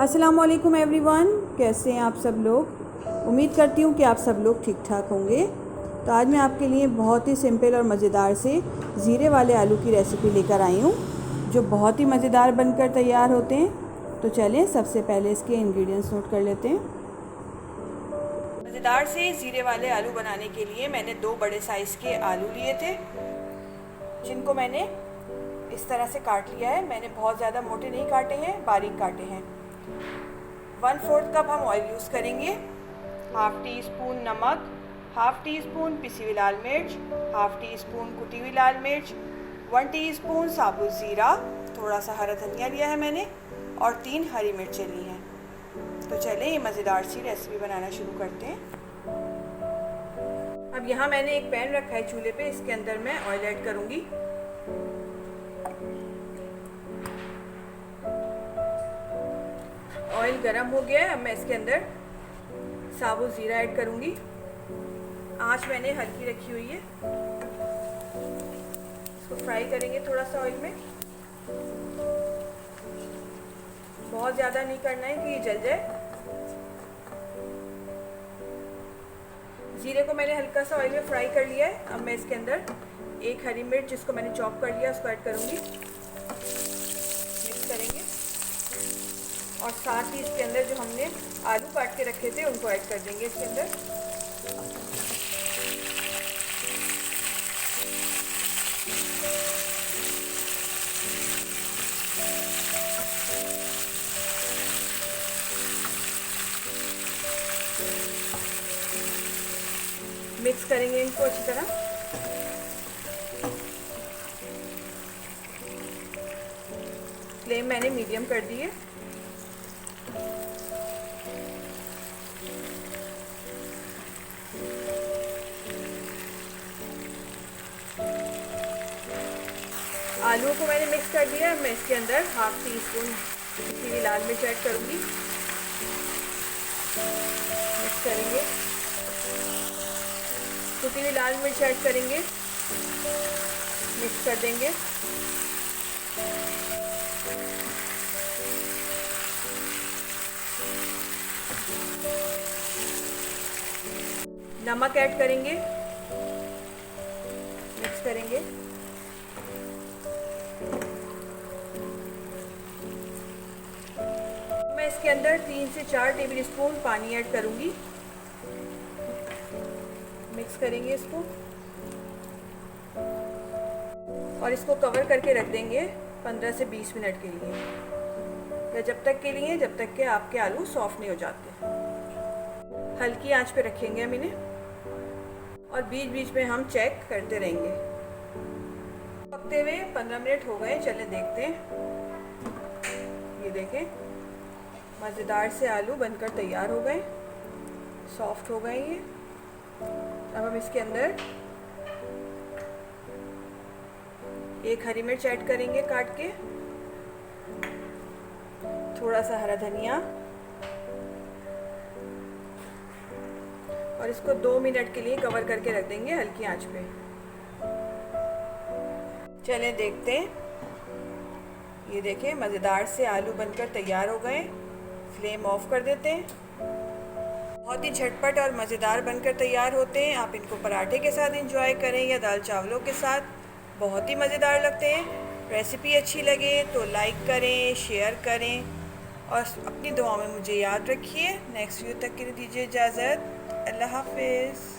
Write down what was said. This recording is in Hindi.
अस्सलामुअलैकुम एवरीवन, कैसे हैं आप सब लोग। उम्मीद करती हूँ कि आप सब लोग ठीक ठाक होंगे। तो आज मैं आपके लिए बहुत ही सिंपल और मज़ेदार से ज़ीरे वाले आलू की रेसिपी लेकर आई हूँ, जो बहुत ही मज़ेदार बनकर तैयार होते हैं। तो चलें सबसे पहले इसके इंग्रेडिएंट्स नोट कर लेते हैं। मज़ेदार से ज़ीरे वाले आलू बनाने के लिए मैंने 2 बड़े साइज़ के आलू लिए थे, जिनको मैंने इस तरह से काट लिया है। मैंने बहुत ज़्यादा मोटे नहीं काटे हैं, बारीक काटे हैं। 1/4 कप हम ऑयल यूज़ करेंगे, हाफ़ टी स्पून नमक, हाफ़ टी स्पून पिसी हुई लाल मिर्च, हाफ़ टी स्पून कुटी हुई लाल मिर्च, 1 टीस्पून साबुत ज़ीरा, थोड़ा सा हरा धनिया लिया है मैंने और 3 हरी मिर्चें ली हैं। तो चलें ये मज़ेदार सी रेसिपी बनाना शुरू करते हैं। अब यहाँ मैंने एक पैन रखा है चूल्हे पे, इसके अंदर मैं ऑयल ऐड करूँगी। ऑयल गरम हो गया है। अब मैं इसके अंदर साबुत ज़ीरा ऐड करूँगी। आंच मैंने हल्की रखी हुई है। इसको फ्राई करेंगे थोड़ा सा ऑयल में। बहुत ज़्यादा नहीं करना है कि ये जल जाए। ज़ीरे को मैंने हल्का सा ऑयल में फ्राई कर लिया है। अब मैं इसके अंदर 1 हरी मिर्च जिसको मैंने चॉप कर लिया उसको ऐड करूँगी। मिक्स करेंगे और साथ ही इसके अंदर जो हमने आलू काट के रखे थे उनको ऐड कर देंगे इसके अंदर। मिक्स करेंगे इनको अच्छी तरह। फ्लेम मैंने मीडियम कर दी है। आलू को मैंने मिक्स कर दिया। मैं इसके अंदर हाफ़ टी स्पून पिसी हुई लाल मिर्च ऐड करूँगी। मिक्स करेंगे। कुटी हुई लाल मिर्च ऐड करेंगे, मिक्स कर देंगे। नमक ऐड करेंगे, मिक्स करेंगे। मैं इसके अंदर 3 से 4 टेबल स्पून पानी ऐड करूंगी। मिक्स करेंगे इसको और इसको कवर करके रख देंगे 15 से 20 मिनट के लिए, या जब तक के लिए जब तक कि आपके आलू सॉफ्ट नहीं हो जाते। हल्की आंच पे रखेंगे हम इन्हें और बीच बीच में हम चेक करते रहेंगे। पकते हुए 15 मिनट हो गए, चले देखते हैं। ये देखें, मज़ेदार से आलू बनकर तैयार हो गए, सॉफ्ट हो गए ये। अब हम इसके अंदर 1 हरी मिर्च ऐड करेंगे काट के, थोड़ा सा हरा धनिया, और इसको 2 मिनट के लिए कवर करके रख देंगे हल्की आंच पे। चलें देखते हैं। ये देखें, मज़ेदार से आलू बनकर तैयार हो गए। फ्लेम ऑफ कर देते हैं। बहुत ही झटपट और मज़ेदार बनकर तैयार होते हैं। आप इनको पराठे के साथ एंजॉय करें या दाल चावलों के साथ, बहुत ही मज़ेदार लगते हैं। रेसिपी अच्छी लगे तो लाइक करें, शेयर करें और अपनी दुआओं में मुझे याद रखिए। नेक्स्ट वीडियो तक के लिए दीजिए इजाज़त। अल्लाह हाफ़िज़।